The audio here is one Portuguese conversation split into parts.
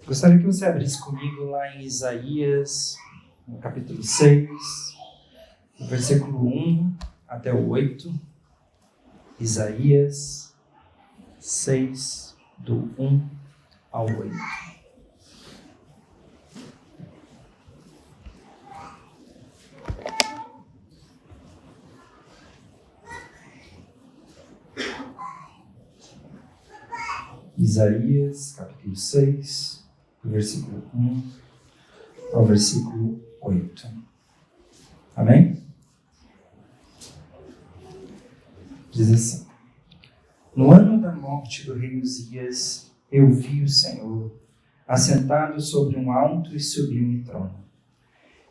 Gostaria que você abrisse comigo lá em Isaías, no capítulo 6, do versículo 1 até o 8. Isaías 6, do 1 ao 8. Isaías, capítulo 6, do versículo 1 ao versículo 8. Amém? Diz assim: No ano da morte do rei Uzias, eu vi o Senhor assentado sobre um alto e sublime trono,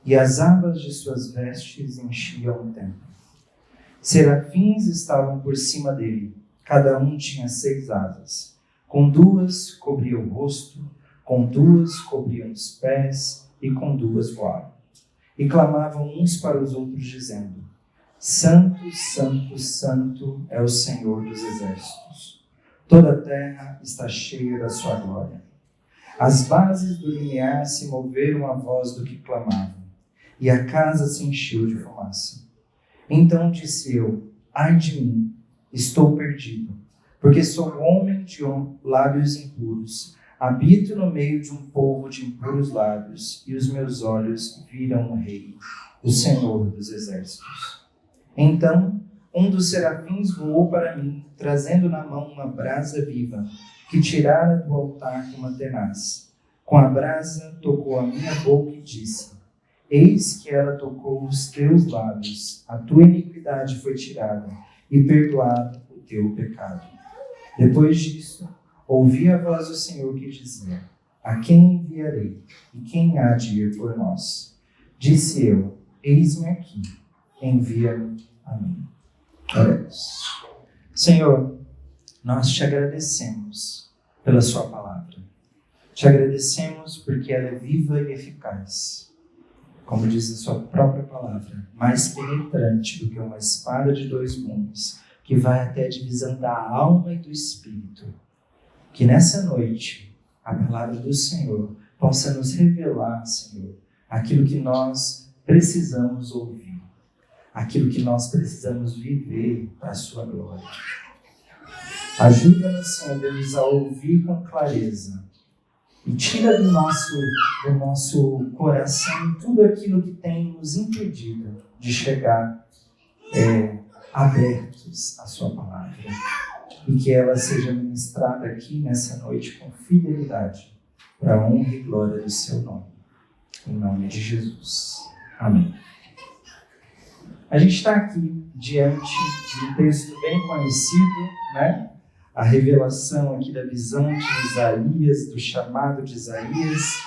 e as abas de suas vestes enchiam o templo. Serafins estavam por cima dele, cada um tinha 6 asas. Com 2 cobria o rosto, com 2 cobriam os pés, e com 2 voavam. E clamavam uns para os outros, dizendo: Santo, Santo, Santo é o Senhor dos exércitos. Toda a terra está cheia da sua glória. As bases do limiar se moveram à voz do que clamavam, e a casa se encheu de fumaça. Então disse eu: Ai de mim, estou perdido, porque sou homem de lábios impuros, habito no meio de um povo de impuros lábios, e os meus olhos viram o Rei, o Senhor dos exércitos. Então um dos serafins voou para mim, trazendo na mão uma brasa viva, que tirara do altar com uma tenaz. Com a brasa tocou a minha boca e disse: Eis que ela tocou os teus lábios, a tua iniquidade foi tirada, e perdoado o teu pecado. Depois disso, ouvi a voz do Senhor que dizia: A quem enviarei? E quem há de ir por nós? Disse eu: Eis-me aqui, envia-me a mim. Oremos. Senhor, nós te agradecemos pela sua palavra. Te agradecemos porque ela é viva e eficaz. Como diz a sua própria palavra, mais penetrante do que uma espada de 2 gumes, que vai até a divisão da alma e do espírito. Que nessa noite, a palavra do Senhor possa nos revelar, Senhor, aquilo que nós precisamos ouvir, aquilo que nós precisamos viver para a sua glória. Ajuda-nos, Senhor Deus, a ouvir com clareza e tira do nosso coração tudo aquilo que tem nos impedido de chegar abertos à sua palavra, e que ela seja ministrada aqui nessa noite com fidelidade, para a honra e glória do seu nome. Em nome de Jesus. Amém. A gente está aqui diante de um texto bem conhecido, né? A revelação aqui da visão de Isaías, do chamado de Isaías.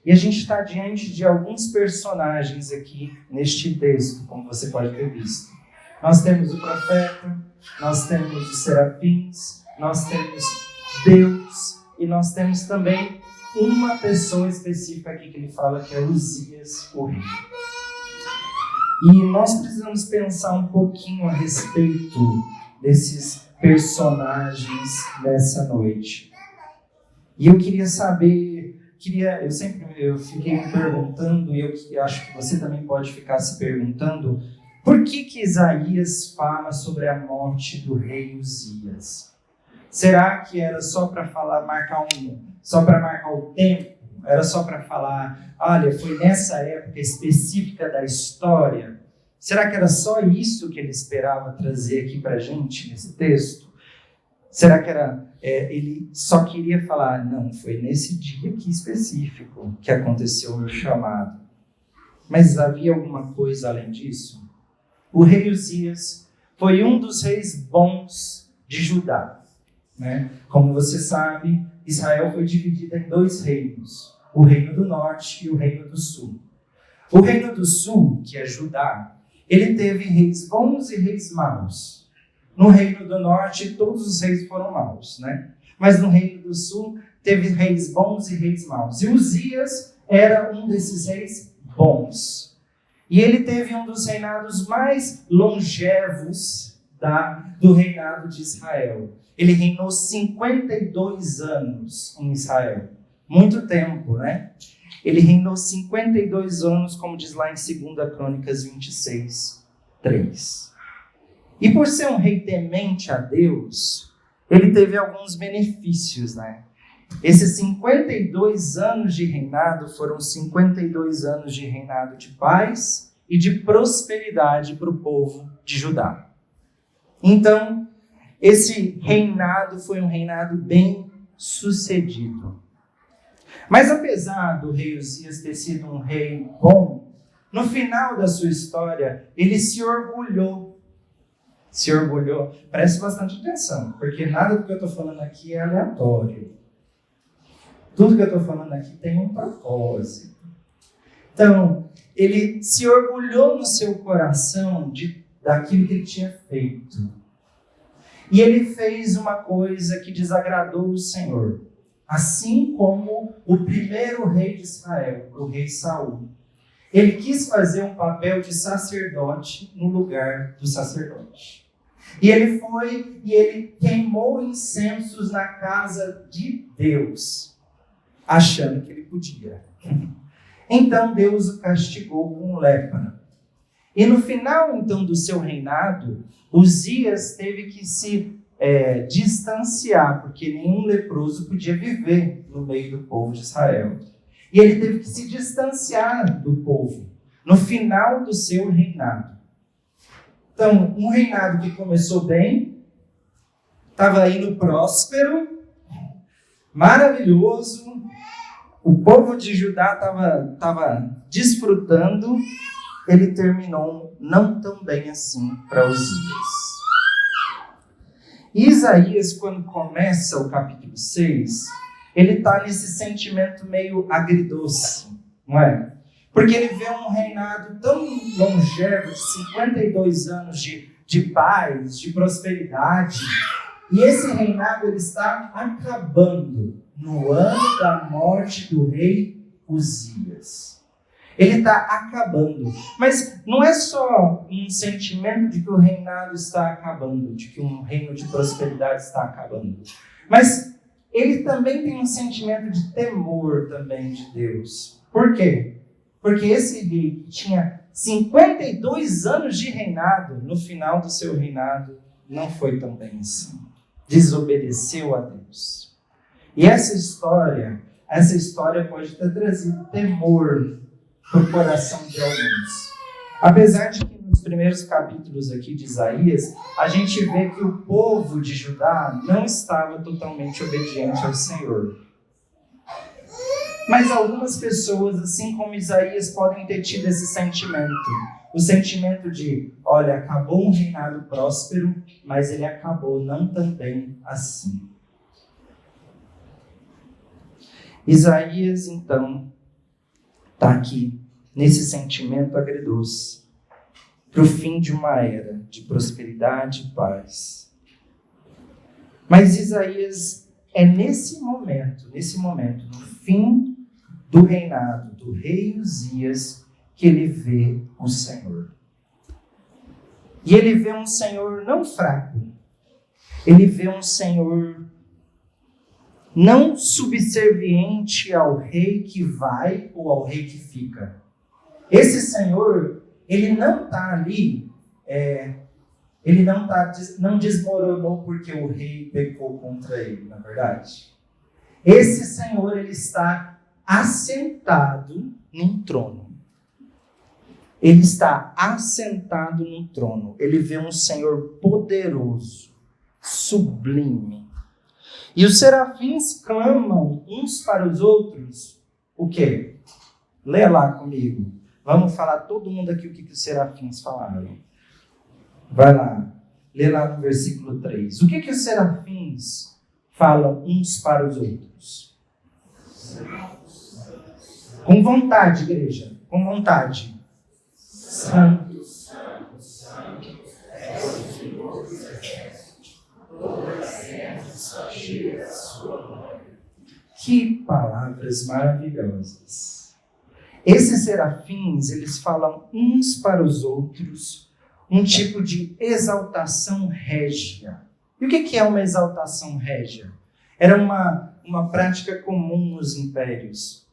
E a gente está diante de alguns personagens aqui neste texto, como você pode ter visto. Nós temos o profeta, nós temos os serafins, nós temos Deus, e nós temos também uma pessoa específica aqui que ele fala, que é Uzias, o rei. E nós precisamos pensar um pouquinho a respeito desses personagens nessa noite. E eu queria saber, eu fiquei me perguntando, e eu acho que você também pode ficar se perguntando, por que Isaías fala sobre a morte do rei Uzias? Será que era só para só para marcar o tempo? Era só para falar, olha, foi nessa época específica da história? Será que era só isso que ele esperava trazer aqui para a gente nesse texto? Será que ele só queria falar, não, foi nesse dia aqui específico que aconteceu o meu chamado? Mas havia alguma coisa além disso? O rei Uzias foi um dos reis bons de Judá, né? Como você sabe, Israel foi dividida em 2 reinos, o reino do norte e o reino do sul. O reino do sul, que é Judá, ele teve reis bons e reis maus. No reino do norte, todos os reis foram maus, né? Mas no reino do sul, teve reis bons e reis maus. E Uzias era um desses reis bons. E ele teve um dos reinados mais longevos do reinado de Israel. Ele reinou 52 anos em Israel. muito tempo, né? Ele reinou 52 anos, como diz lá em 2 Crônicas 26, 3. E por ser um rei temente a Deus, ele teve alguns benefícios, né? Esses 52 anos de reinado foram 52 anos de reinado de paz e de prosperidade para o povo de Judá. Então, esse reinado foi um reinado bem sucedido. Mas apesar do rei Uzias ter sido um rei bom, no final da sua história, ele se orgulhou. Preste bastante atenção, porque nada do que eu estou falando aqui é aleatório. Tudo que eu estou falando aqui tem um propósito. Então, ele se orgulhou no seu coração daquilo que ele tinha feito. E ele fez uma coisa que desagradou o Senhor. Assim como o primeiro rei de Israel, o rei Saul. Ele quis fazer um papel de sacerdote no lugar do sacerdote. E ele foi e ele queimou incensos na casa de Deus, achando que ele podia. Então Deus o castigou com lepra. E no final, então, do seu reinado, Uzias teve que se distanciar, porque nenhum leproso podia viver no meio do povo de Israel. E ele teve que se distanciar do povo no final do seu reinado. Então, um reinado que começou bem, estava indo próspero, maravilhoso, o povo de Judá estava desfrutando, ele terminou não tão bem assim para Uzias. E Isaías, quando começa o capítulo 6, ele está nesse sentimento meio agridoce, não é? Porque ele vê um reinado tão longevo, de 52 anos de paz, de prosperidade, e esse reinado ele está acabando no ano da morte do rei Uzias. Ele está acabando. Mas não é só um sentimento de que o reinado está acabando, de que um reino de prosperidade está acabando. Mas ele também tem um sentimento de temor também de Deus. Por quê? Porque esse rei que tinha 52 anos de reinado, no final do seu reinado, não foi tão bem assim. Desobedeceu a Deus. E essa história pode ter trazido temor para o coração de alguns. Apesar de que nos primeiros capítulos aqui de Isaías, a gente vê que o povo de Judá não estava totalmente obediente ao Senhor. Mas algumas pessoas, assim como Isaías, podem ter tido esse sentimento. O sentimento de, olha, acabou um reinado próspero, mas ele acabou não tão bem assim. Isaías, então, está aqui, nesse sentimento agridoce, para o fim de uma era de prosperidade e paz. Mas Isaías é nesse momento, no fim do reinado do rei Uzias, que ele vê o Senhor. E ele vê um Senhor não fraco, ele vê um Senhor não subserviente ao rei que vai ou ao rei que fica. Esse Senhor, ele não está ali, não desmoronou porque o rei pecou contra ele, na verdade. Esse Senhor, ele está assentado num trono. Ele está assentado num trono. Ele vê um Senhor poderoso, sublime. E os serafins clamam uns para os outros. O quê? Lê lá comigo. Vamos falar todo mundo aqui o que os serafins falaram. Vai lá. Lê lá no versículo 3. O que os serafins falam uns para os outros? Com vontade, igreja. Com vontade. Santo, santo, santo, é o Senhor dos exércitos. Todas as terras são cheias da sua glória. Que palavras maravilhosas. Esses serafins, eles falam uns para os outros um tipo de exaltação régia. E o que é uma exaltação régia? Era uma uma prática comum nos impérios.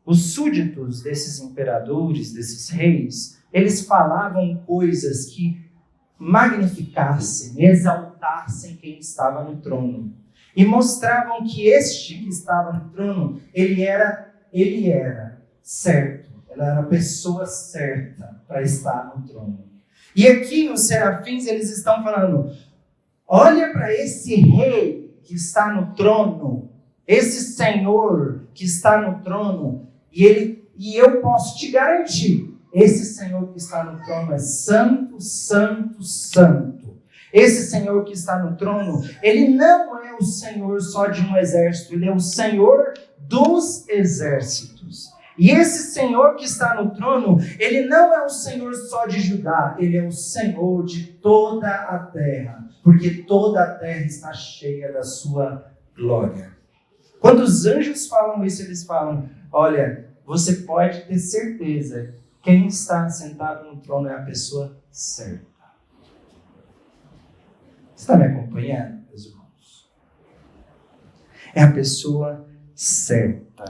Os súditos desses imperadores, desses reis, eles falavam coisas que magnificassem, exaltassem quem estava no trono. E mostravam que este que estava no trono, ele era certo. Ela era a pessoa certa para estar no trono. E aqui os serafins, eles estão falando, olha para esse rei que está no trono, esse Senhor que está no trono, e eu posso te garantir, esse Senhor que está no trono é santo, santo, santo. Esse Senhor que está no trono, ele não é o Senhor só de um exército, ele é o Senhor dos exércitos. E esse Senhor que está no trono, ele não é o Senhor só de Judá, ele é o Senhor de toda a terra, porque toda a terra está cheia da sua glória. Quando os anjos falam isso, eles falam, olha, você pode ter certeza, quem está sentado no trono é a pessoa certa. Você está me acompanhando, meus irmãos? É a pessoa certa.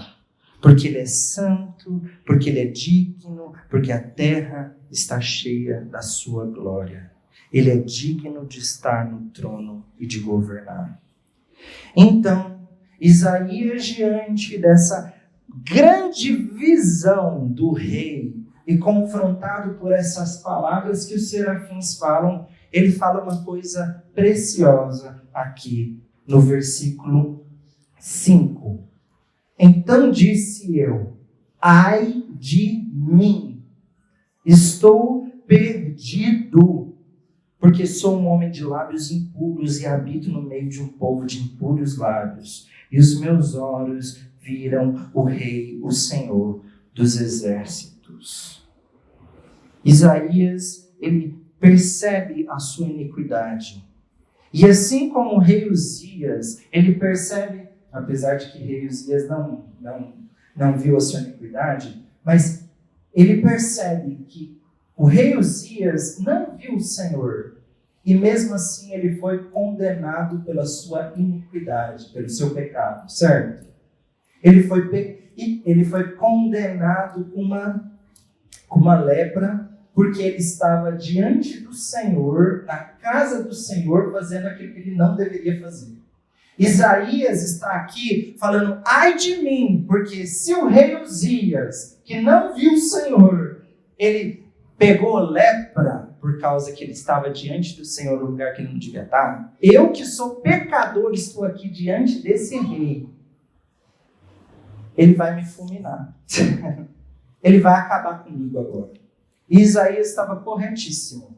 Porque ele é santo, porque ele é digno, porque a terra está cheia da sua glória. Ele é digno de estar no trono e de governar. Então, Isaías, diante dessa grande visão do rei e confrontado por essas palavras que os serafins falam, ele fala uma coisa preciosa aqui no versículo 5. Então disse eu, ai de mim, estou perdido, porque sou um homem de lábios impuros e habito no meio de um povo de impuros lábios, e os meus olhos viram o Rei, o Senhor dos exércitos. Isaías, ele percebe a sua iniquidade. E assim como o rei Uzias, ele percebe, apesar de que o rei Uzias não viu a sua iniquidade, mas ele percebe que o rei Uzias não viu o Senhor. E mesmo assim ele foi condenado pela sua iniquidade, pelo seu pecado, certo? Ele foi condenado com uma lepra, porque ele estava diante do Senhor, na casa do Senhor, fazendo aquilo que ele não deveria fazer. Isaías está aqui falando, ai de mim, porque se o rei Uzias, que não viu o Senhor, ele pegou lepra por causa que ele estava diante do Senhor, no lugar que ele não devia estar, eu que sou pecador estou aqui diante desse rei, ele vai me fulminar. Ele vai acabar comigo agora. E Isaías estava corretíssimo.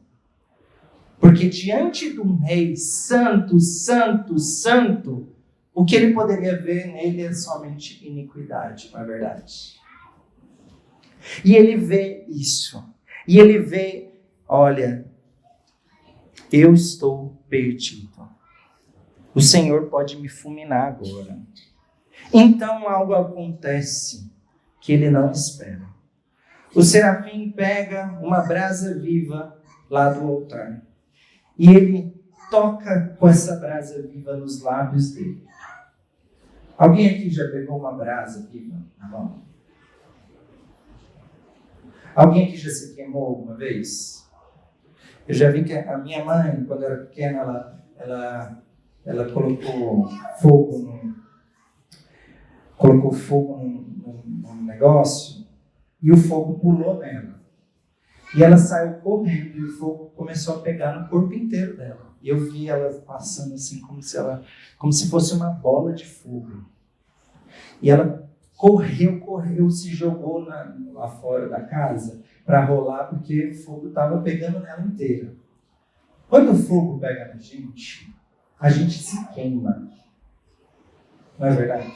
Porque diante de um rei santo, santo, santo, o que ele poderia ver nele é somente iniquidade, não é verdade? E ele vê isso. E ele vê, olha, eu estou perdido. O Senhor pode me fulminar agora. Então algo acontece que ele não espera. O serafim pega uma brasa viva lá do altar. E ele toca com essa brasa viva nos lábios dele. Alguém aqui já pegou uma brasa viva na mão? Alguém aqui já se queimou alguma vez? Eu já vi que a minha mãe, quando era pequena, ela colocou fogo num negócio e o fogo pulou nela. E ela saiu correndo e o fogo começou a pegar no corpo inteiro dela. E eu vi ela passando assim, como se fosse uma bola de fogo. E ela correu, se jogou lá fora da casa para rolar, porque o fogo estava pegando nela inteira. Quando o fogo pega na gente, a gente se queima. Não é verdade?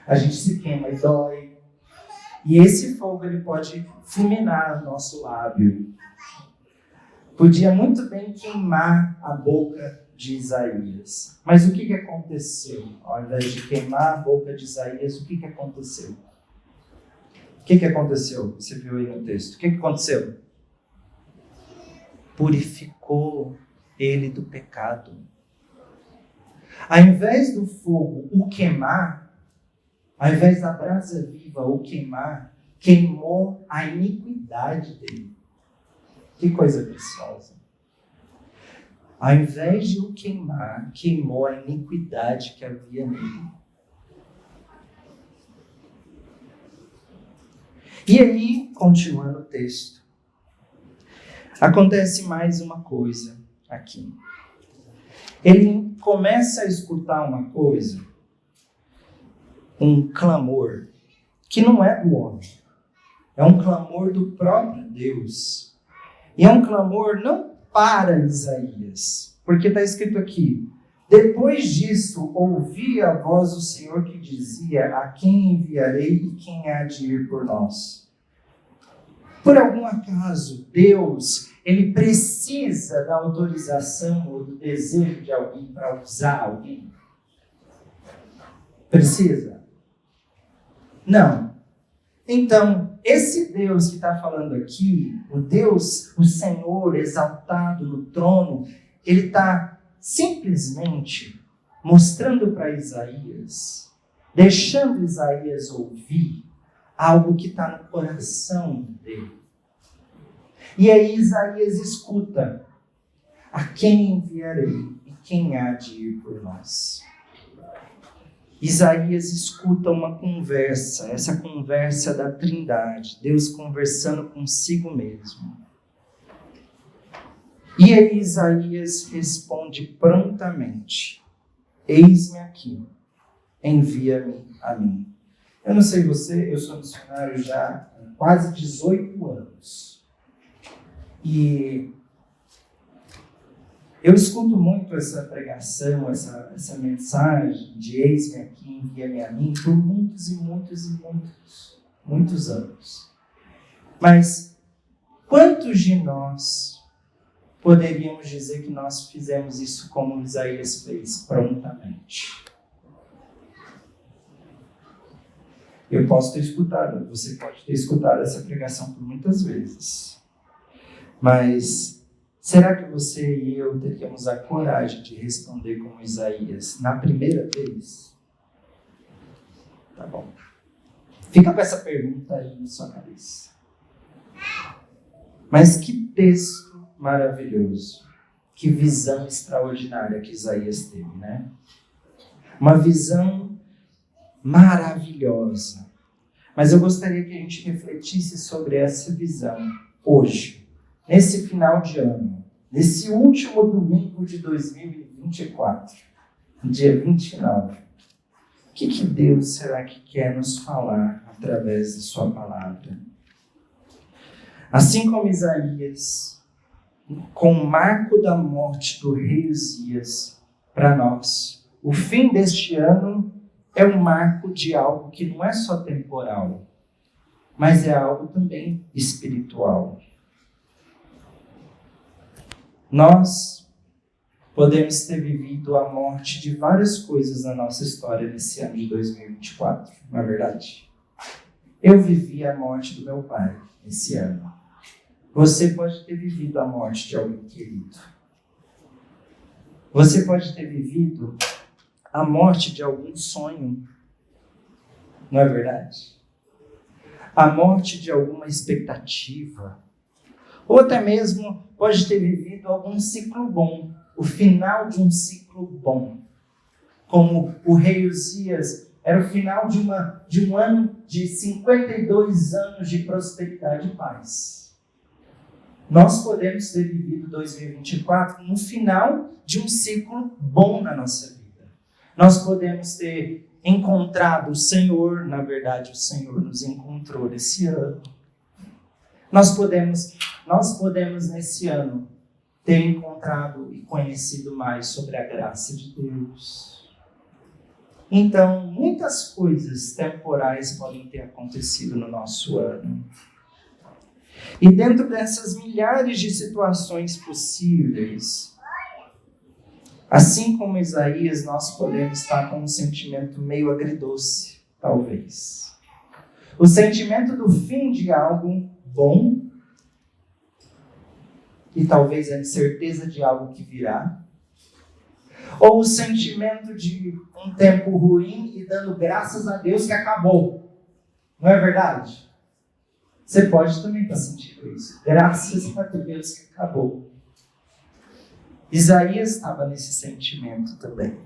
A gente se queima e dói. E esse fogo ele pode fulminar o nosso lábio. Podia muito bem queimar a boca de Isaías. Mas o que aconteceu? Ao invés de queimar a boca de Isaías, o que aconteceu? O que aconteceu? Você viu aí no texto. O que aconteceu? Purificou ele do pecado. Ao invés do fogo o queimar, ao invés da brasa viva o queimar, queimou a iniquidade dele. Que coisa preciosa. Ao invés de o queimar, queimou a iniquidade que havia nele. E aí, continuando o texto, acontece mais uma coisa aqui. Ele começa a escutar uma coisa, um clamor, que não é do homem. É um clamor do próprio Deus. E é um clamor não para Isaías, porque está escrito aqui: depois disso, ouvi a voz do Senhor que dizia: a quem enviarei e quem há de ir por nós? Por algum acaso, Deus, ele precisa da autorização ou do desejo de alguém para usar alguém? Precisa? Não. Então, esse Deus que está falando aqui, o Deus, o Senhor exaltado no trono, ele está simplesmente mostrando para Isaías, deixando Isaías ouvir algo que está no coração dele. E aí Isaías escuta: a quem enviarei e quem há de ir por nós? Isaías escuta uma conversa, essa conversa da Trindade, Deus conversando consigo mesmo. E aí Isaías responde prontamente: eis-me aqui, envia-me a mim. Eu não sei você, eu sou missionário já há quase 18 anos. E eu escuto muito essa pregação, essa mensagem de eis-me aqui, envia-me a mim, por muitos e muitos e muitos anos. Mas quantos de nós poderíamos dizer que nós fizemos isso como Isaías fez, prontamente? Eu posso ter escutado, você pode ter escutado essa pregação por muitas vezes. Mas será que você e eu teríamos a coragem de responder como Isaías na primeira vez? Tá bom. Fica com essa pergunta aí na sua cabeça. Mas que texto maravilhoso. Que visão extraordinária que Isaías teve, né? Uma visão maravilhosa. Mas eu gostaria que a gente refletisse sobre essa visão hoje, nesse final de ano, nesse último domingo de 2024, dia 29. O que Deus será que quer nos falar através de sua palavra? Assim como Isaías, com o marco da morte do rei Uzias, para nós, o fim deste ano é um marco de algo que não é só temporal, mas é algo também espiritual. Nós podemos ter vivido a morte de várias coisas na nossa história nesse ano de 2024, não é verdade? Eu vivi a morte do meu pai esse ano. Você pode ter vivido a morte de alguém querido. Você pode ter vivido a morte de algum sonho, não é verdade? A morte de alguma expectativa. Ou até mesmo pode ter vivido algum ciclo bom, o final de um ciclo bom. Como o rei Uzias, era o final de um ano de 52 anos de prosperidade e paz. Nós podemos ter vivido 2024 no final de um ciclo bom na nossa vida. Nós podemos ter encontrado o Senhor, na verdade o Senhor nos encontrou nesse ano. Nós podemos nesse ano ter encontrado e conhecido mais sobre a graça de Deus. Então, muitas coisas temporais podem ter acontecido no nosso ano. E dentro dessas milhares de situações possíveis, assim como Isaías, nós podemos estar com um sentimento meio agridoce, talvez. O sentimento do fim de algo bom, e talvez a incerteza de algo que virá. Ou o sentimento de um tempo ruim e dando graças a Deus que acabou. Não é verdade? Você pode também estar sentindo isso. Graças a Deus que acabou. Isaías estava nesse sentimento também.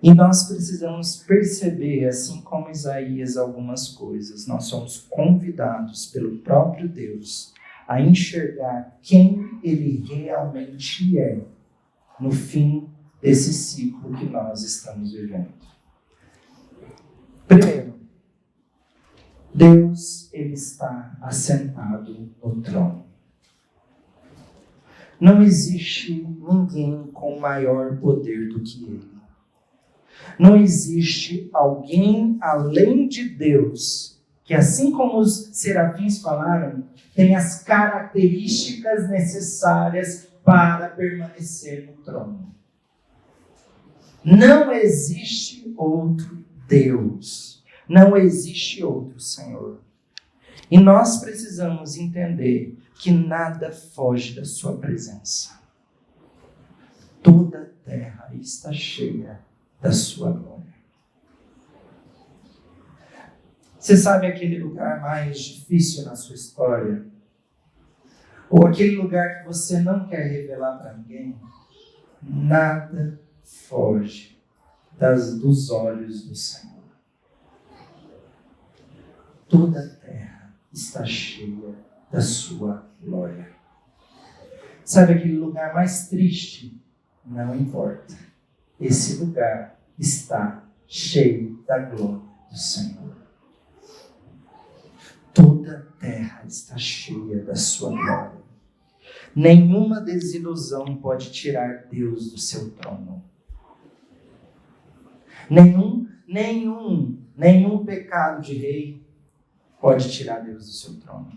E nós precisamos perceber, assim como Isaías, algumas coisas. Nós somos convidados pelo próprio Deus a enxergar quem Ele realmente é no fim desse ciclo que nós estamos vivendo. Primeiro, Deus, Ele está assentado no trono. Não existe ninguém com maior poder do que Ele. Não existe alguém além de Deus que, assim como os serafins falaram, tem as características necessárias para permanecer no trono. Não existe outro Deus. Não existe outro Senhor. E nós precisamos entender que nada foge da sua presença. Toda a terra está cheia da sua glória. Você sabe aquele lugar mais difícil na sua história? Ou aquele lugar que você não quer revelar para ninguém? Nada foge dos olhos do Senhor. Toda a terra está cheia da sua glória. Sabe aquele lugar mais triste? Não importa. Esse lugar está cheio da glória do Senhor. Toda a terra está cheia da sua glória. Nenhuma desilusão pode tirar Deus do seu trono. Nenhum pecado de rei pode tirar Deus do seu trono.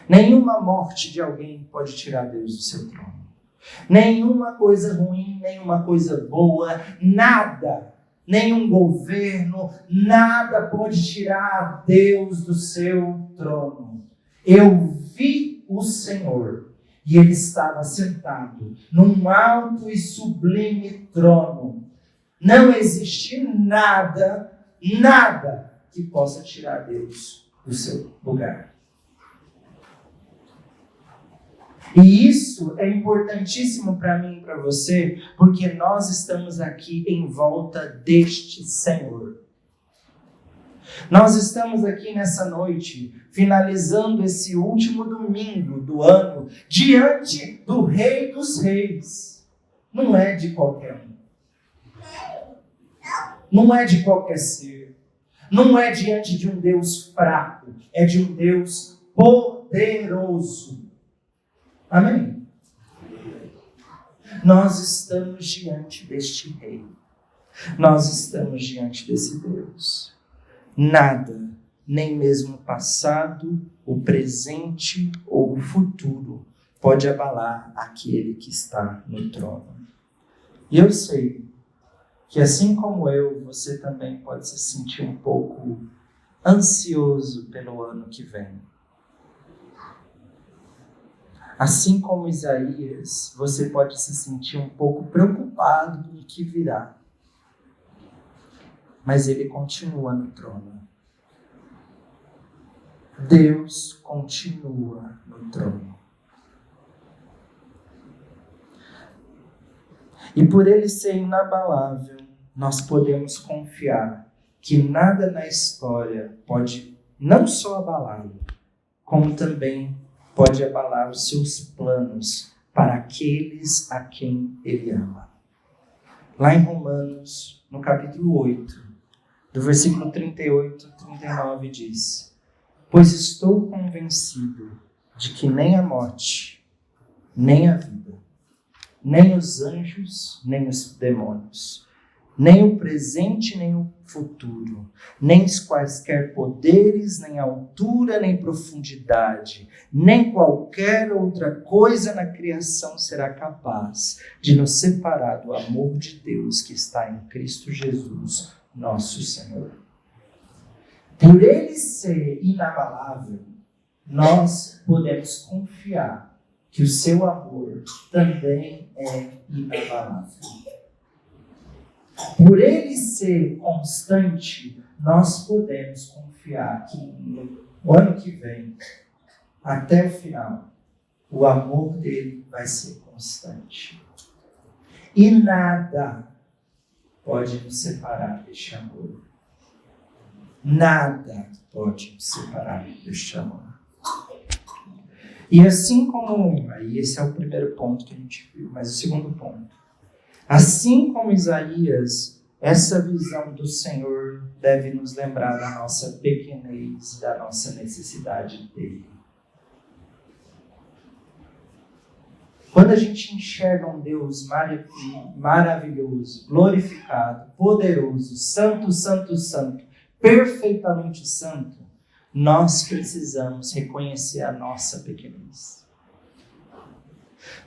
Nenhuma morte de alguém pode tirar Deus do seu trono. Nenhuma coisa ruim, nenhuma coisa boa, nada, nenhum governo, nada pode tirar Deus do seu trono. Eu vi o Senhor e Ele estava sentado num alto e sublime trono. Não existe nada que possa tirar Deus do seu lugar. E isso é importantíssimo para mim e para você, porque nós estamos aqui em volta deste Senhor. Nós estamos aqui nessa noite, finalizando esse último domingo do ano, diante do Rei dos Reis. Não é de qualquer um. Não é de qualquer ser. Não é diante de um Deus fraco. É de um Deus poderoso. Amém? Nós estamos diante deste Rei. Nós estamos diante desse Deus. Nada, nem mesmo o passado, o presente ou o futuro, pode abalar aquele que está no trono. E eu sei que, assim como eu, você também pode se sentir um pouco ansioso pelo ano que vem. Assim como Isaías, você pode se sentir um pouco preocupado com o que virá. Mas Ele continua no trono. Deus continua no trono. E por Ele ser inabalável, nós podemos confiar que nada na história pode não só abalá-lo, como também pode abalar os seus planos para aqueles a quem Ele ama. Lá em Romanos, no capítulo 8, do versículo 38 e 39 diz: Pois estou convencido de que nem a morte, nem a vida, nem os anjos, nem os demônios, nem o presente, nem o futuro, nem os quaisquer poderes, nem altura, nem profundidade, nem qualquer outra coisa na criação será capaz de nos separar do amor de Deus que está em Cristo Jesus, nosso Senhor. Por Ele ser inabalável, nós podemos confiar que o seu amor também é inabalável. Por ele ser constante, nós podemos confiar que no ano que vem, até o final, o amor dele vai ser constante. E nada pode nos separar deste amor. Nada pode nos separar deste amor. E assim como, aí esse é o primeiro ponto que a gente viu, mas o segundo ponto. Assim como Isaías, essa visão do Senhor deve nos lembrar da nossa pequenez, da nossa necessidade dele. Quando a gente enxerga um Deus maravilhoso, glorificado, poderoso, santo, santo, santo, perfeitamente santo, nós precisamos reconhecer a nossa pequenez.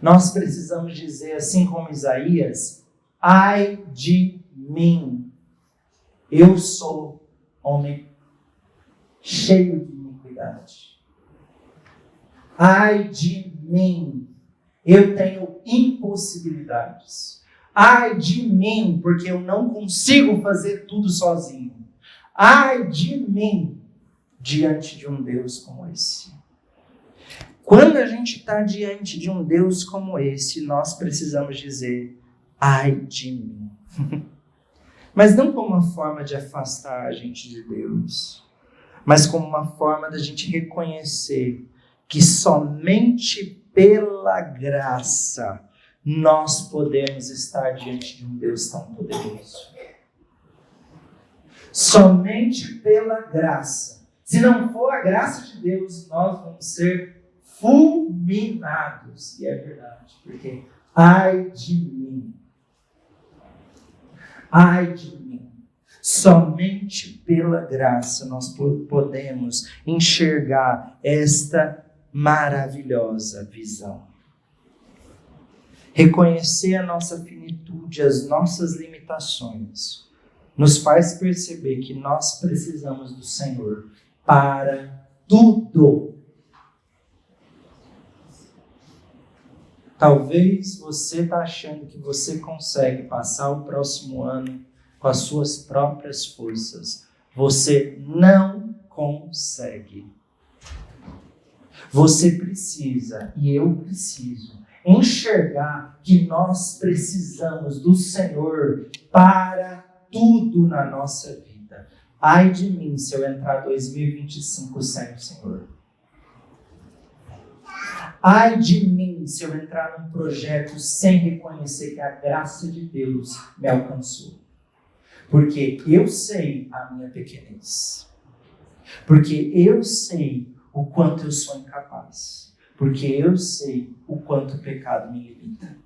Nós precisamos dizer, assim como Isaías, ai de mim, eu sou homem cheio de iniquidade. Ai de mim, eu tenho impossibilidades. Ai de mim, porque eu não consigo fazer tudo sozinho. Ai de mim, diante de um Deus como esse. Quando a gente está diante de um Deus como esse, nós precisamos dizer, ai de mim. Mas não como uma forma de afastar a gente de Deus, mas como uma forma da gente reconhecer que somente pela graça nós podemos estar diante de um Deus tão poderoso. Somente pela graça. Se não for a graça de Deus, nós vamos ser fulminados. E é verdade, porque ai de mim. Ai de mim. Somente pela graça nós podemos enxergar esta maravilhosa visão. Reconhecer a nossa finitude, as nossas limitações, nos faz perceber que nós precisamos do Senhor para tudo. Talvez você está achando que você consegue passar o próximo ano com as suas próprias forças. Você não consegue. Você precisa, e eu preciso, enxergar que nós precisamos do Senhor para tudo na nossa vida. Ai de mim se eu entrar 2025 sem o Senhor. Ai de mim se eu entrar num projeto sem reconhecer que a graça de Deus me alcançou. Porque eu sei a minha pequenez. Porque eu sei o quanto eu sou incapaz. Porque eu sei o quanto o pecado me limita.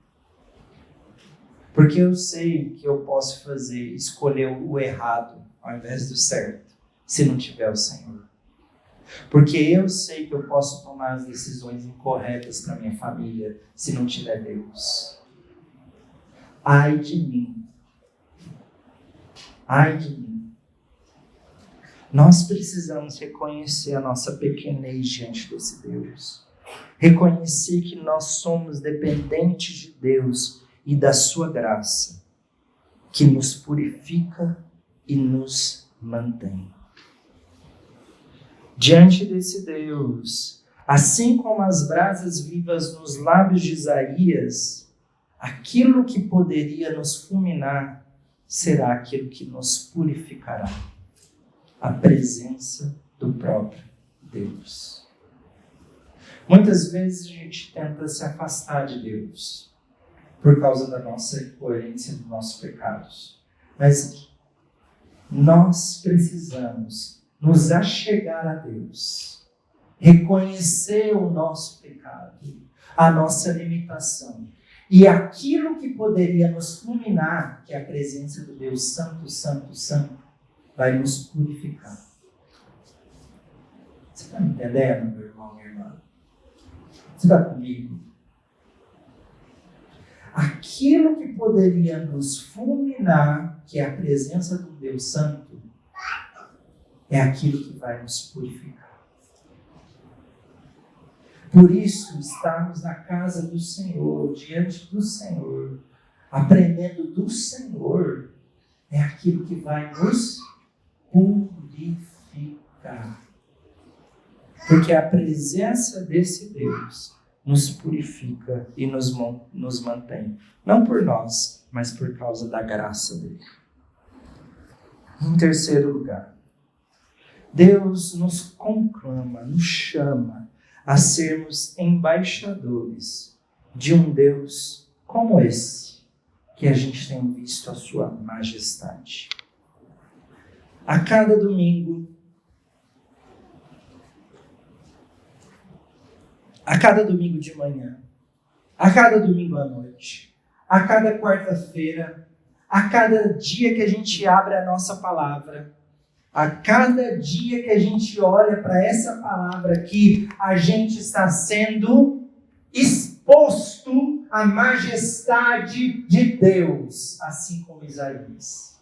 Porque eu sei que eu posso escolher o errado ao invés do certo, se não tiver o Senhor. Porque eu sei que eu posso tomar as decisões incorretas para minha família, se não tiver Deus. Ai de mim. Ai de mim. Nós precisamos reconhecer a nossa pequenez diante desse Deus. Reconhecer que nós somos dependentes de Deus e da sua graça, que nos purifica e nos mantém. Diante desse Deus, assim como as brasas vivas nos lábios de Isaías, aquilo que poderia nos fulminar será aquilo que nos purificará. A presença do próprio Deus. Muitas vezes a gente tenta se afastar de Deus por causa da nossa incoerência, dos nossos pecados. Mas nós precisamos nos achegar a Deus, reconhecer o nosso pecado, a nossa limitação. E aquilo que poderia nos fulminar, que é a presença do Deus Santo, Santo, Santo, vai nos purificar. Você está me entendendo, meu irmão, minha irmã? Você está comigo? Aquilo que poderia nos fulminar, que é a presença do Deus Santo, é aquilo que vai nos purificar. Por isso, estarmos na casa do Senhor, diante do Senhor, aprendendo do Senhor, é aquilo que vai nos purificar. Porque a presença desse Deus nos purifica e nos mantém. Não por nós, mas por causa da graça dele. Em terceiro lugar, Deus nos conclama, nos chama a sermos embaixadores de um Deus como esse, que a gente tem visto a sua majestade. A cada domingo, de manhã, a cada domingo à noite, a cada quarta-feira, a cada dia que a gente abre a nossa palavra, a cada dia que a gente olha para essa palavra aqui, a gente está sendo exposto à majestade de Deus, assim como Isaías.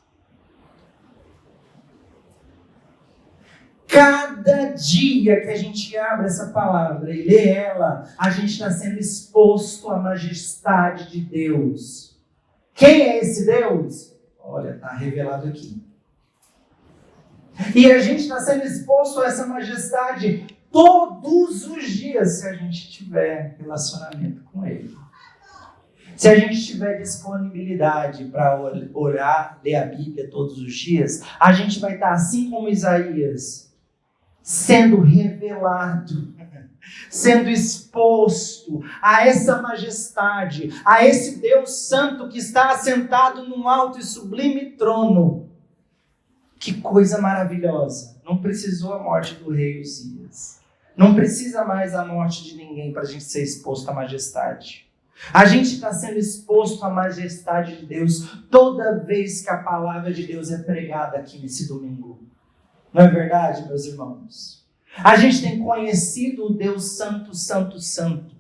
Cada dia que a gente abre essa palavra e lê ela, a gente está sendo exposto à majestade de Deus. Quem é esse Deus? Olha, está revelado aqui. E a gente está sendo exposto a essa majestade todos os dias, se a gente tiver relacionamento com Ele. Se a gente tiver disponibilidade para orar, ler a Bíblia todos os dias, a gente vai estar assim como Isaías, sendo revelado, sendo exposto a essa majestade, a esse Deus Santo que está assentado num alto e sublime trono. Que coisa maravilhosa! Não precisou a morte do rei Uzias. Não precisa mais a morte de ninguém para a gente ser exposto à majestade. A gente está sendo exposto à majestade de Deus toda vez que a palavra de Deus é pregada aqui nesse domingo. Não é verdade, meus irmãos? A gente tem conhecido o Deus Santo, Santo, Santo.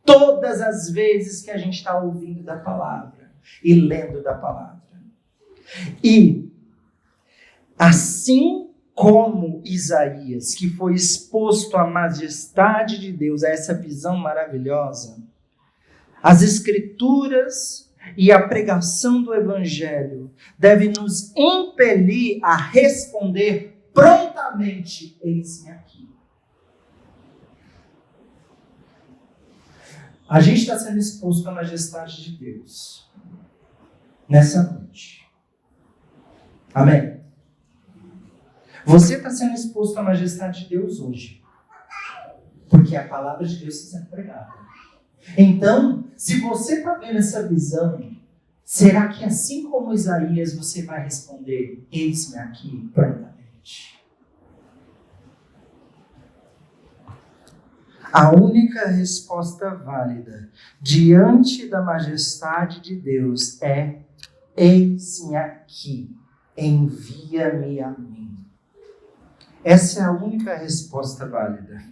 Todas as vezes que a gente está ouvindo da palavra e lendo da palavra. E assim como Isaías, que foi exposto à majestade de Deus, a essa visão maravilhosa, as Escrituras e a pregação do Evangelho devem nos impelir a responder prontamente: eis-me aqui. A gente está sendo exposto à majestade de Deus nessa noite. Amém? Você está sendo exposto à majestade de Deus hoje, porque a palavra de Deus está sendo pregada. Então, se você está vendo essa visão, será que assim como Isaías você vai responder: eis-me aqui prontamente? A única resposta válida diante da majestade de Deus é: eis-me aqui, envia-me a mim. Essa é a única resposta válida.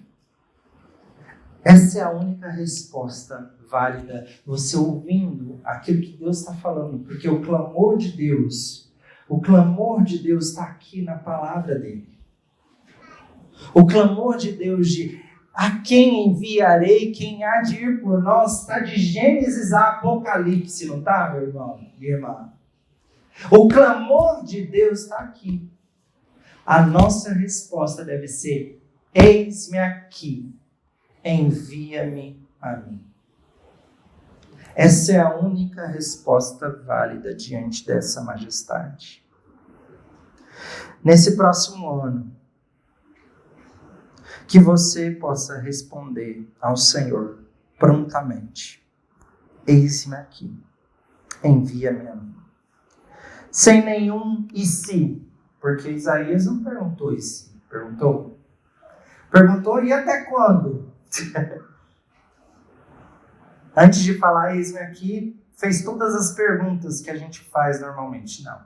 Essa é a única resposta válida, você ouvindo aquilo que Deus está falando, porque o clamor de Deus está aqui na palavra dele. O clamor de Deus de: a quem enviarei, quem há de ir por nós, está de Gênesis a Apocalipse, não está, meu irmão, minha irmã? O clamor de Deus está aqui. A nossa resposta deve ser: eis-me aqui, envia-me a mim. Essa é a única resposta válida diante dessa majestade. Nesse próximo ano, que você possa responder ao Senhor prontamente: eis-me aqui, envia-me a mim. Sem nenhum e se, porque Isaías não perguntou e se, perguntou? Perguntou: e até quando? Antes de falar eis-me aqui, fez todas as perguntas que a gente faz normalmente. Não.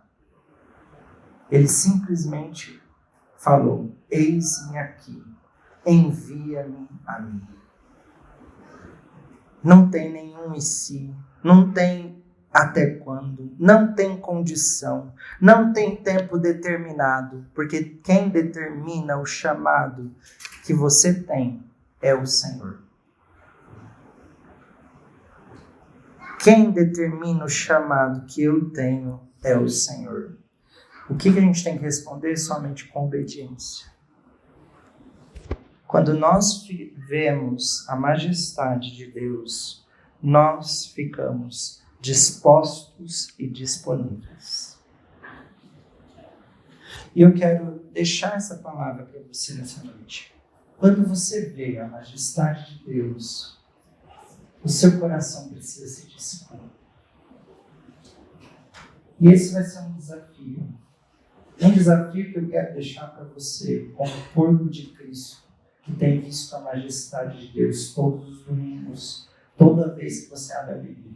Ele simplesmente falou: eis-me aqui, envia-me a mim. Não tem nenhum e se, não tem até quando, não tem condição, não tem tempo determinado, porque quem determina o chamado que você tem é o Senhor. Quem determina o chamado que eu tenho é o Senhor. O que a gente tem que responder? Somente com obediência. Quando nós vemos a majestade de Deus, nós ficamos dispostos e disponíveis. E eu quero deixar essa palavra para você nessa noite. Quando você vê a majestade de Deus, o seu coração precisa se dispor. E esse vai ser um desafio. Um desafio que eu quero deixar para você, como corpo de Cristo, que tem visto a majestade de Deus todos os domingos, toda vez que você abre a Bíblia.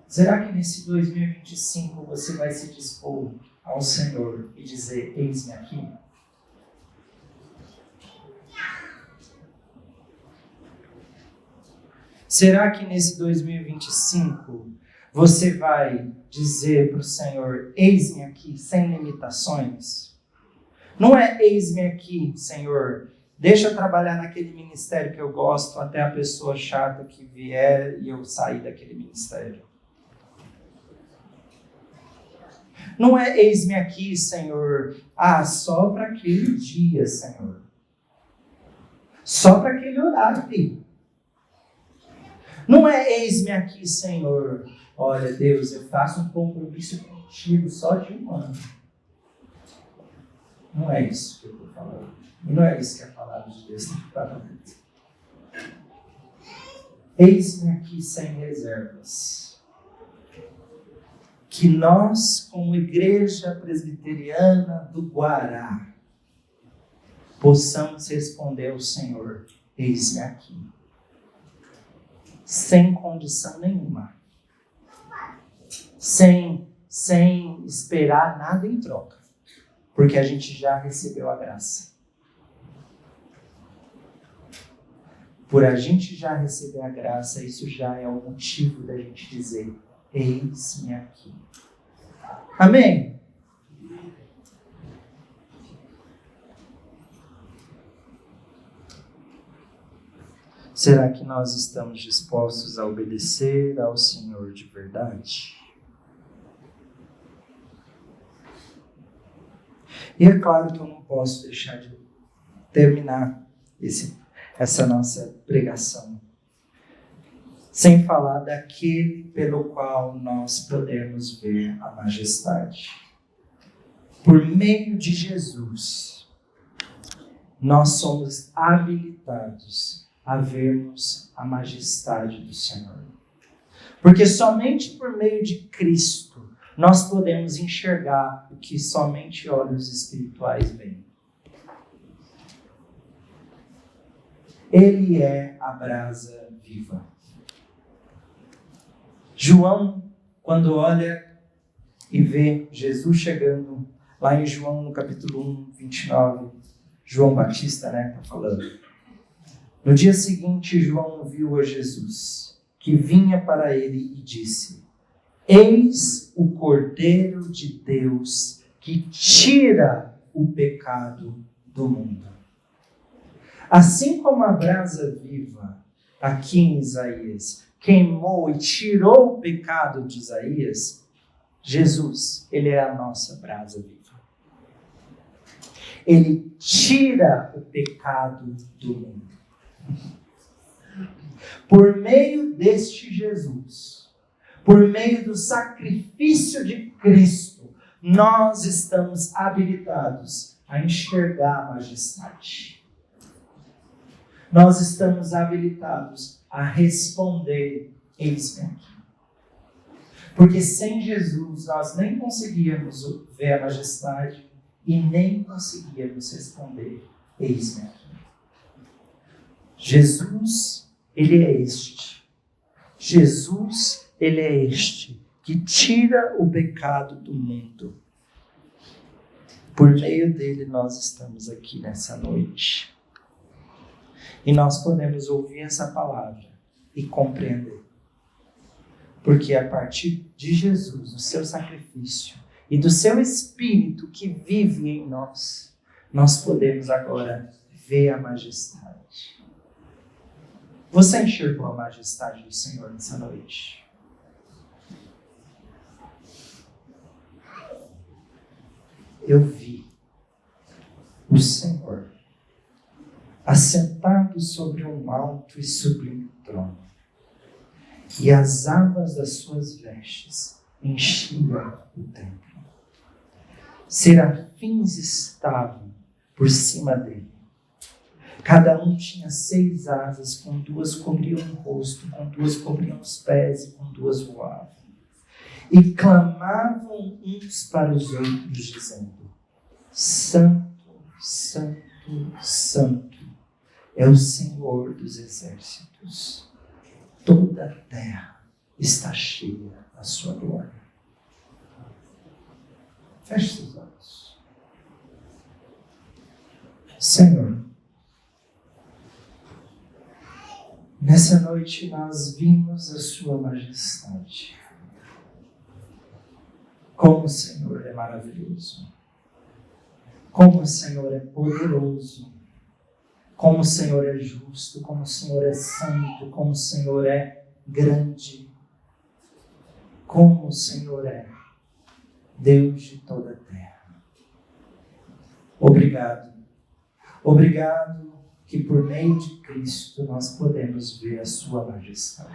Será que nesse 2025 você vai se dispor ao Senhor e dizer: eis-me aqui? Será que nesse 2025 você vai dizer para o Senhor: eis-me aqui, sem limitações? Não é eis-me aqui, Senhor, deixa eu trabalhar naquele ministério que eu gosto até a pessoa chata que vier e eu sair daquele ministério. Não é eis-me aqui, Senhor, só para aquele dia, Senhor. Só para aquele horário. Não é eis-me aqui, Senhor. Olha, Deus, eu faço um compromisso contigo só de um ano. Não é isso que eu estou falando. E não é isso que a palavra de Deus tem que falar. Eis-me aqui sem reservas. Que nós, como Igreja Presbiteriana do Guará, possamos responder ao Senhor: eis-me aqui. Sem condição nenhuma. Sem esperar nada em troca. Porque a gente já recebeu a graça. Por a gente já receber a graça, isso já é o motivo da gente dizer: eis-me aqui. Amém? Será que nós estamos dispostos a obedecer ao Senhor de verdade? E é claro que eu não posso deixar de terminar essa nossa pregação sem falar daquele pelo qual nós podemos ver a majestade. Por meio de Jesus, nós somos habilitados a vermos a majestade do Senhor. Porque somente por meio de Cristo nós podemos enxergar o que somente olhos espirituais veem. Ele é a brasa viva. João, quando olha e vê Jesus chegando, lá em João, no capítulo 1, 29, João Batista, tá falando. No dia seguinte, João viu a Jesus, que vinha para ele e disse: eis o Cordeiro de Deus que tira o pecado do mundo. Assim como a brasa viva, aqui em Isaías, queimou e tirou o pecado de Isaías, Jesus, ele é a nossa brasa viva. Ele tira o pecado do mundo. Por meio deste Jesus, por meio do sacrifício de Cristo, nós estamos habilitados a enxergar a majestade. Nós estamos habilitados a responder: eis-me aqui. Porque sem Jesus nós nem conseguíamos ver a majestade e nem conseguíamos responder: eis-me aqui. Jesus, ele é este. Jesus, ele é este que tira o pecado do mundo. Por meio dele nós estamos aqui nessa noite. E nós podemos ouvir essa palavra e compreender. Porque a partir de Jesus, do seu sacrifício e do seu Espírito que vive em nós, nós podemos agora ver a majestade. Você enxergou a majestade do Senhor nessa noite? Eu vi o Senhor assentado sobre um alto e sublime trono, e as abas das suas vestes enchiam o templo. Serafins estavam por cima dele. Cada um tinha 6 asas, com 2 cobriam o rosto, com 2 cobriam os pés e com 2 voavam. E clamavam uns para os outros, dizendo: Santo, Santo, Santo é o Senhor dos exércitos. Toda a terra está cheia da sua glória. Feche seus olhos. Senhor, nessa noite nós vimos a sua majestade. Como o Senhor é maravilhoso. Como o Senhor é poderoso. Como o Senhor é justo. Como o Senhor é santo. Como o Senhor é grande. Como o Senhor é Deus de toda a terra. Obrigado. Obrigado que por meio de Cristo nós podemos ver a sua majestade.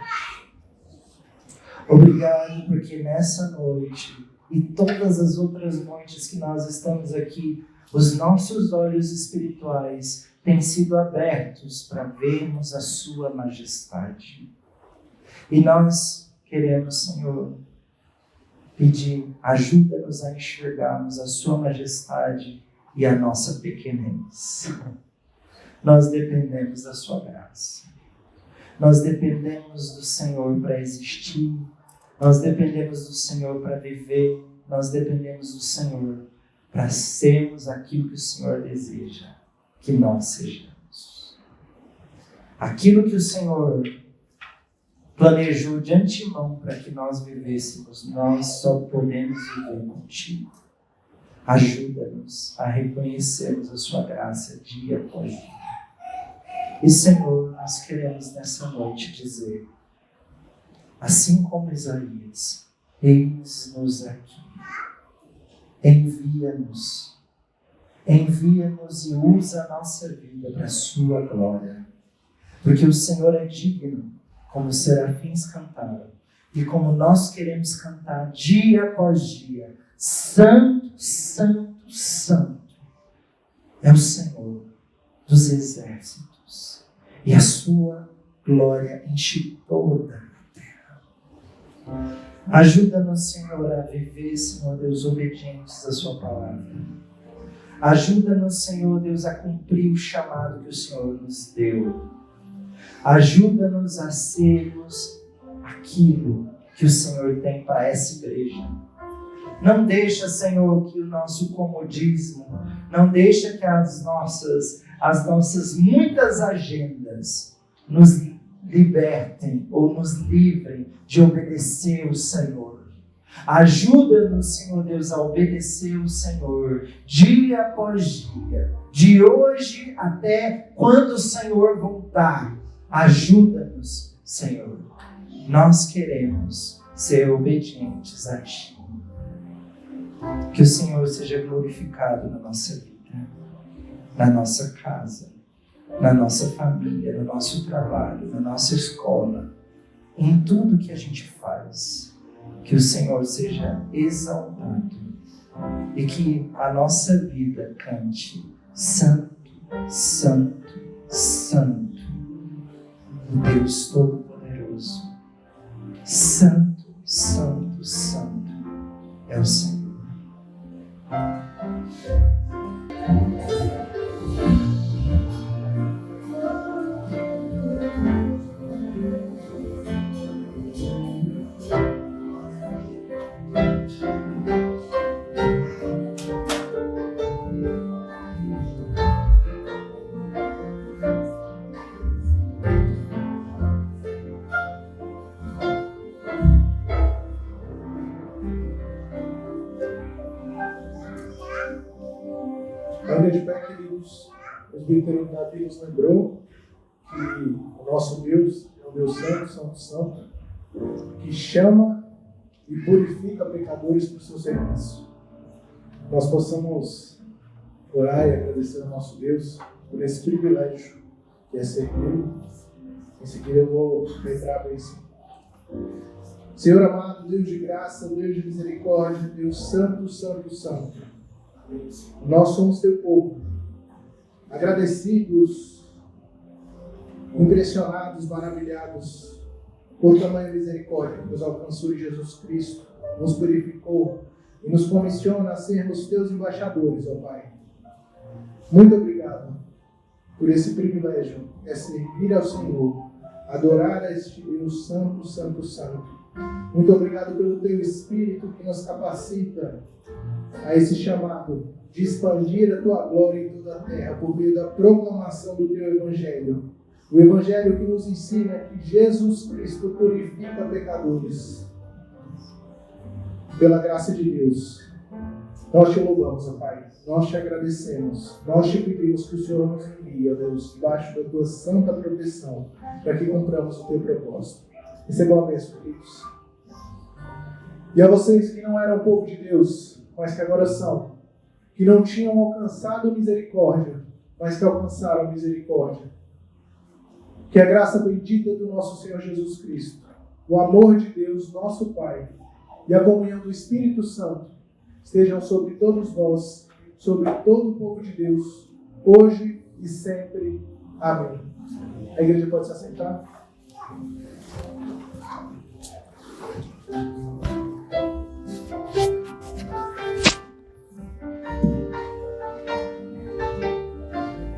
Obrigado porque nessa noite e todas as outras noites que nós estamos aqui, os nossos olhos espirituais têm sido abertos para vermos a sua majestade. E nós queremos, Senhor, pedir, ajuda-nos a enxergarmos a sua majestade e a nossa pequenez. Nós dependemos da sua graça. Nós dependemos do Senhor para existir. Nós dependemos do Senhor para viver. Nós dependemos do Senhor para sermos aquilo que o Senhor deseja que nós sejamos. Aquilo que o Senhor planejou de antemão para que nós vivêssemos, nós só podemos viver contigo. Ajuda-nos a reconhecermos a sua graça dia após dia. E, Senhor, nós queremos nessa noite dizer, assim como Isaías, eis-nos aqui. Envia-nos e usa a nossa vida para a sua glória. Porque o Senhor é digno, como os serafins cantaram, e como nós queremos cantar dia após dia, Santo, Santo, Santo é o Senhor dos exércitos. E a sua glória enche toda a terra. Ajuda-nos, Senhor, a viver, Senhor Deus, obedientes à sua palavra. Ajuda-nos, Senhor Deus, a cumprir o chamado que o Senhor nos deu. Ajuda-nos a sermos aquilo que o Senhor tem para essa igreja. Não deixa, Senhor, que o nosso comodismo, não deixa que as nossas muitas agendas nos libertem ou nos livrem de obedecer o Senhor. Ajuda-nos, Senhor Deus, a obedecer o Senhor dia após dia, de hoje até quando o Senhor voltar. Ajuda-nos, Senhor. Nós queremos ser obedientes a Ti. Que o Senhor seja glorificado na nossa vida, na nossa casa, na nossa família, no nosso trabalho, na nossa escola, em tudo que a gente faz. Que o Senhor seja exaltado e que a nossa vida cante Santo, Santo, Santo, o Deus Todo-Poderoso. Santo, Santo, Santo é o Senhor. Ainda de pé, queridos, o presbítero Davi nos lembrou que o nosso Deus é um Deus santo, santo, santo, que chama e purifica pecadores para o seu serviço. Nós possamos orar e agradecer ao nosso Deus por esse privilégio que é servi-lo. Em seguida eu vou lembrar a bênção. Senhor amado, Deus de graça, Deus de misericórdia, Deus santo, santo, santo. Nós somos teu povo, agradecidos, impressionados, maravilhados por tamanha misericórdia que nos alcançou em Jesus Cristo, nos purificou e nos comissiona a sermos teus embaixadores, ó Pai. Muito obrigado por esse privilégio, é servir ao Senhor, adorar a este Deus santo, santo, santo. Muito obrigado pelo teu Espírito que nos capacita a esse chamado de expandir a tua glória em toda a terra por meio da proclamação do teu Evangelho. O Evangelho que nos ensina que Jesus Cristo purifica pecadores. Pela graça de Deus, nós te louvamos, ó Pai. Nós te agradecemos. Nós te pedimos que o Senhor nos envie, ó Deus, debaixo da tua santa proteção, para que cumpramos o teu propósito. Recebam a bênção, queridos. E a vocês que não eram povo de Deus, mas que agora são, que não tinham alcançado misericórdia, mas que alcançaram misericórdia. Que a graça bendita do nosso Senhor Jesus Cristo, o amor de Deus, nosso Pai, e a comunhão do Espírito Santo estejam sobre todos nós, sobre todo o povo de Deus, hoje e sempre. Amém. A igreja pode se assentar?